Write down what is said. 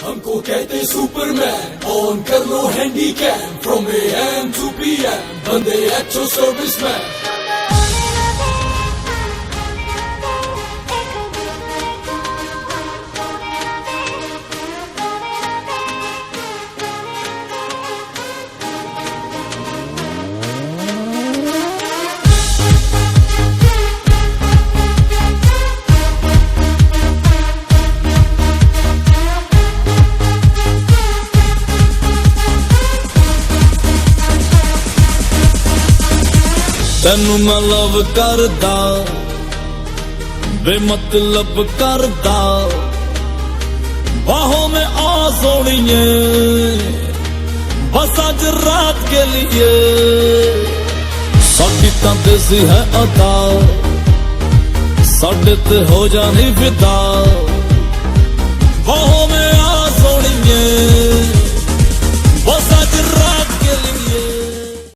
हमको कहते Superman, on कर लो handy cam, from AM to PM, बंदे एक्चुअल सर्विसमैन। ਤੈਨੂੰ ਮੈਂ ਲਵ ਕਰਦਾ, बेमतलब करदा, बाहों में आ सोनिए, बस आज रात के लिए। साडी तां देसी है अदा, साडे ते हो जानी फिदा, बाहों